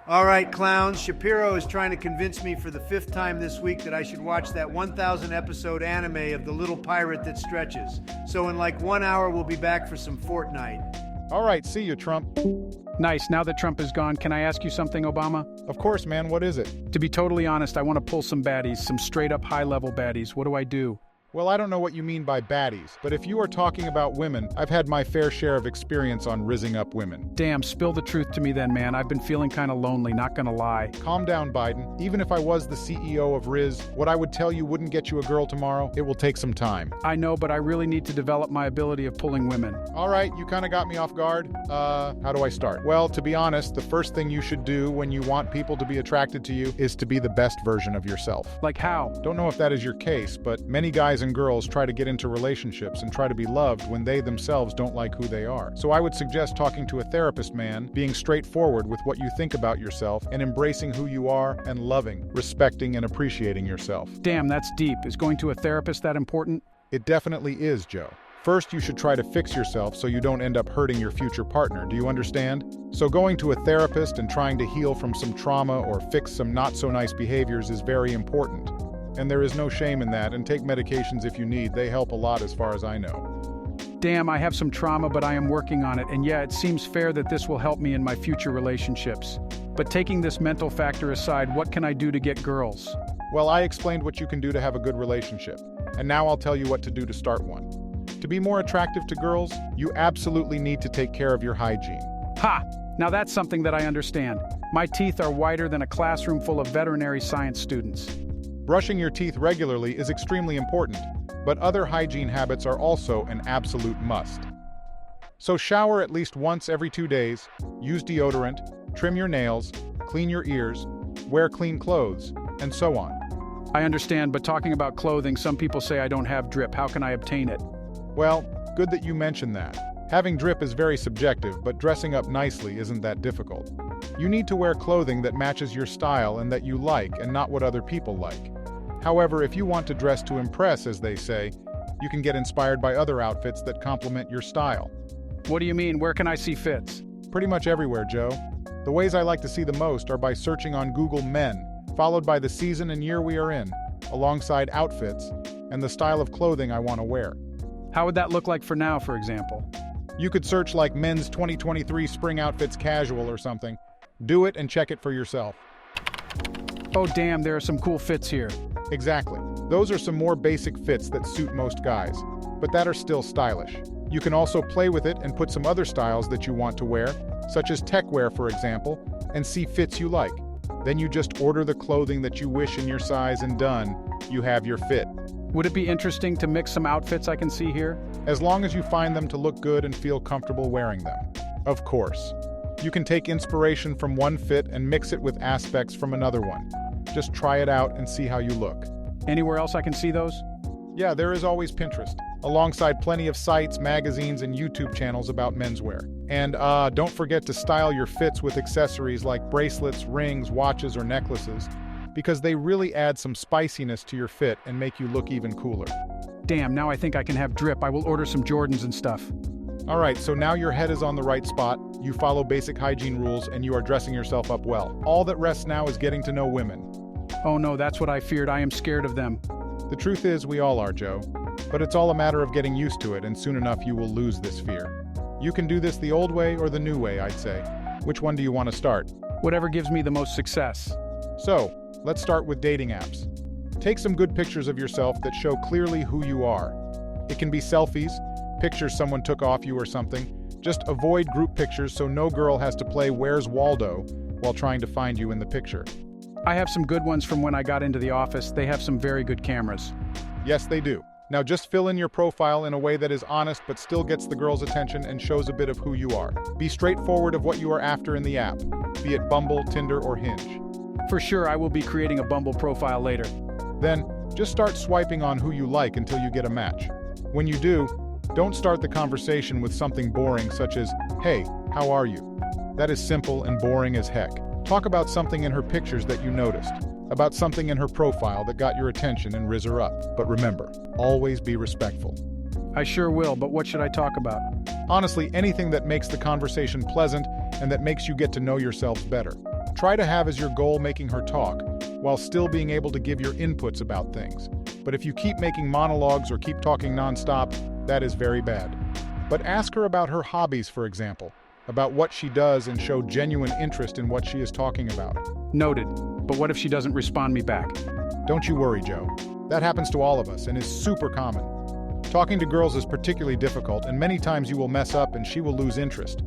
All right, clowns, Shapiro is trying to convince me for the 5th time this week that I should watch that 1,000 episode anime of the little pirate that stretches. So in like 1 hour, we'll be back for some Fortnite. All right, see you, Trump. Nice. Now that Trump is gone, can I ask you something, Obama? Of course, man. What is it? To be totally honest, I want to pull some baddies, some straight-up high-level baddies. What do I do? Well, I don't know what you mean by baddies, but if you are talking about women, I've had my fair share of experience on rizzing up women. Damn, spill the truth to me then, man. I've been feeling kind of lonely, not gonna lie. Calm down, Biden. Even if I was the CEO of Riz, what I would tell you wouldn't get you a girl tomorrow. It will take some time. I know, but I really need to develop my ability of pulling women. All right, you kind of got me off guard. How do I start? Well, to be honest, the first thing you should do when you want people to be attracted to you is to be the best version of yourself. Like how? Don't know if that is your case, but many guys and girls try to get into relationships and try to be loved when they themselves don't like who they are. So I would suggest talking to a therapist, man, being straightforward with what you think about yourself and embracing who you are and loving, respecting, and appreciating yourself. Damn, that's deep. Is going to a therapist that important? It definitely is, Joe. First, you should try to fix yourself so you don't end up hurting your future partner. Do you understand? So going to a therapist and trying to heal from some trauma or fix some not-so-nice behaviors is very important. And there is no shame in that, and take medications if you need. They help a lot as far as I know. Damn, I have some trauma, but I am working on it, and yeah, it seems fair that this will help me in my future relationships. But taking this mental factor aside, what can I do to get girls? Well, I explained what you can do to have a good relationship, and now I'll tell you what to do to start one. To be more attractive to girls, you absolutely need to take care of your hygiene. Ha! Now that's something that I understand. My teeth are whiter than a classroom full of veterinary science students. Brushing your teeth regularly is extremely important, but other hygiene habits are also an absolute must. So shower at least once every 2 days, use deodorant, trim your nails, clean your ears, wear clean clothes, and so on. I understand, but talking about clothing, some people say I don't have drip. How can I obtain it? Well, good that you mentioned that. Having drip is very subjective, but dressing up nicely isn't that difficult. You need to wear clothing that matches your style and that you like, and not what other people like. However, if you want to dress to impress, as they say, you can get inspired by other outfits that complement your style. What do you mean? Where can I see fits? Pretty much everywhere, Joe. The ways I like to see the most are by searching on Google men, followed by the season and year we are in, alongside outfits, and the style of clothing I want to wear. How would that look like for now, for example? You could search like men's 2023 spring outfits casual or something. Do it and check it for yourself. Oh damn, there are some cool fits here. Exactly. Those are some more basic fits that suit most guys, but that are still stylish. You can also play with it and put some other styles that you want to wear, such as tech wear for example, and see fits you like. Then you just order the clothing that you wish in your size and done, you have your fit. Would it be interesting to mix some outfits I can see here? As long as you find them to look good and feel comfortable wearing them. Of course. You can take inspiration from one fit and mix it with aspects from another one. Just try it out and see how you look. Anywhere else I can see those? Yeah, there is always Pinterest, alongside plenty of sites, magazines, and YouTube channels about menswear. And don't forget to style your fits with accessories like bracelets, rings, watches, or necklaces, because they really add some spiciness to your fit and make you look even cooler. Damn, now I think I can have drip. I will order some Jordans and stuff. All right, so now your head is on the right spot, you follow basic hygiene rules, and you are dressing yourself up well. All that rests now is getting to know women. Oh no, that's what I feared. I am scared of them. The truth is, we all are, Joe. But it's all a matter of getting used to it, and soon enough you will lose this fear. You can do this the old way or the new way, I'd say. Which one do you want to start? Whatever gives me the most success. So, let's start with dating apps. Take some good pictures of yourself that show clearly who you are. It can be selfies, pictures someone took off you or something. Just avoid group pictures so no girl has to play Where's Waldo while trying to find you in the picture. I have some good ones from when I got into the office. They have some very good cameras. Yes, they do. Now just fill in your profile in a way that is honest but still gets the girl's attention and shows a bit of who you are. Be straightforward of what you are after in the app, be it Bumble, Tinder, or Hinge. For sure, I will be creating a Bumble profile later. Then, just start swiping on who you like until you get a match. When you do, don't start the conversation with something boring such as, "Hey, how are you?" That is simple and boring as heck. Talk about something in her pictures that you noticed, about something in her profile that got your attention and rizz her up. But remember, always be respectful. I sure will, but what should I talk about? Honestly, anything that makes the conversation pleasant and that makes you get to know yourselves better. Try to have as your goal making her talk, while still being able to give your inputs about things. But if you keep making monologues or keep talking nonstop, that is very bad. But ask her about her hobbies, for example, about what she does, and show genuine interest in what she is talking about. Noted. But what if she doesn't respond me back? Don't you worry, Joe. That happens to all of us and is super common. Talking to girls is particularly difficult, and many times you will mess up and she will lose interest.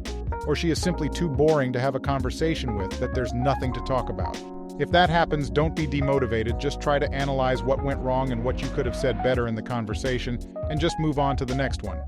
Or she is simply too boring to have a conversation with, that there's nothing to talk about. If that happens, don't be demotivated. Just try to analyze what went wrong and what you could have said better in the conversation, and just move on to the next one.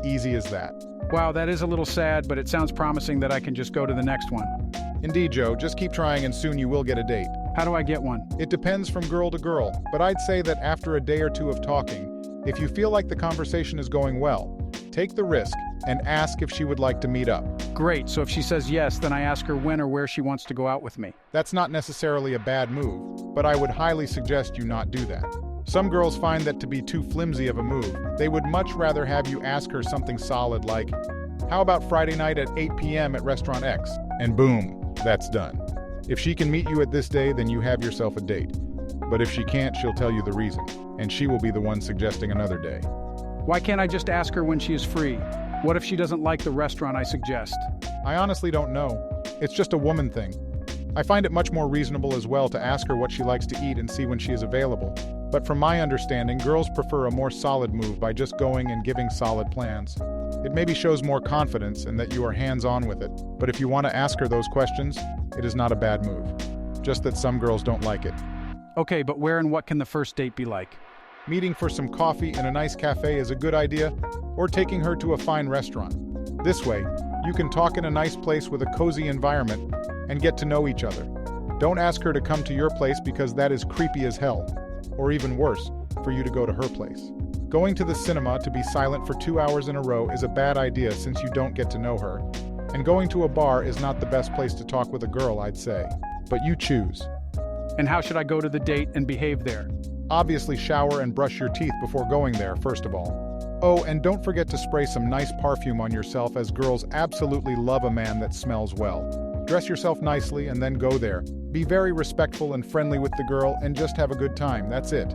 Easy as that. Wow, that is a little sad, but it sounds promising that I can just go to the next one. Indeed, Joe. Just keep trying and soon you will get a date. How do I get one? It depends from girl to girl, but I'd say that after a day or two of talking, if you feel like the conversation is going well, take the risk and ask if she would like to meet up. Great, so if she says yes, then I ask her when or where she wants to go out with me. That's not necessarily a bad move, but I would highly suggest you not do that. Some girls find that to be too flimsy of a move. They would much rather have you ask her something solid like, how about Friday night at 8 p.m. at Restaurant X? And boom, that's done. If she can meet you at this day, then you have yourself a date. But if she can't, she'll tell you the reason, and she will be the one suggesting another day. Why can't I just ask her when she is free? What if she doesn't like the restaurant I suggest? I honestly don't know. It's just a woman thing. I find it much more reasonable as well to ask her what she likes to eat and see when she is available. But from my understanding, girls prefer a more solid move by just going and giving solid plans. It maybe shows more confidence and that you are hands-on with it. But if you want to ask her those questions, it is not a bad move. Just that some girls don't like it. Okay, but where and what can the first date be like? Meeting for some coffee in a nice cafe is a good idea, or taking her to a fine restaurant. This way, you can talk in a nice place with a cozy environment and get to know each other. Don't ask her to come to your place because that is creepy as hell, or even worse, for you to go to her place. Going to the cinema to be silent for 2 hours in a row is a bad idea since you don't get to know her. And going to a bar is not the best place to talk with a girl, I'd say. But you choose. And how should I go to the date and behave there? Obviously, shower and brush your teeth before going there, first of all. Oh, and don't forget to spray some nice perfume on yourself, as girls absolutely love a man that smells well. Dress yourself nicely and then go there. Be very respectful and friendly with the girl and just have a good time. That's it.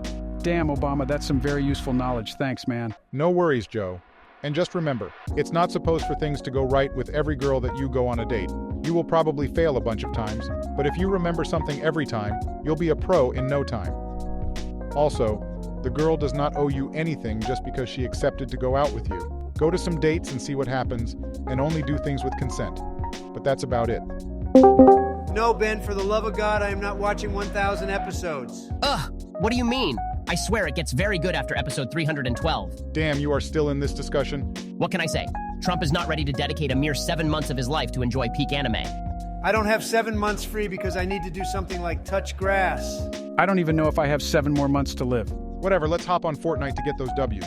Damn, Obama, that's some very useful knowledge. Thanks, man. No worries, Joe. And just remember, it's not supposed for things to go right with every girl that you go on a date. You will probably fail a bunch of times, but if you remember something every time, you'll be a pro in no time. Also, the girl does not owe you anything just because she accepted to go out with you. Go to some dates and see what happens, and only do things with consent. But that's about it. No, Ben, for the love of God, I am not watching 1,000 episodes. Ugh, what do you mean? I swear it gets very good after episode 312. Damn, you are still in this discussion? What can I say? Trump is not ready to dedicate a mere 7 months of his life to enjoy peak anime. I don't have 7 months free because I need to do something like touch grass. I don't even know if I have 7 more months to live. Whatever, let's hop on Fortnite to get those W's.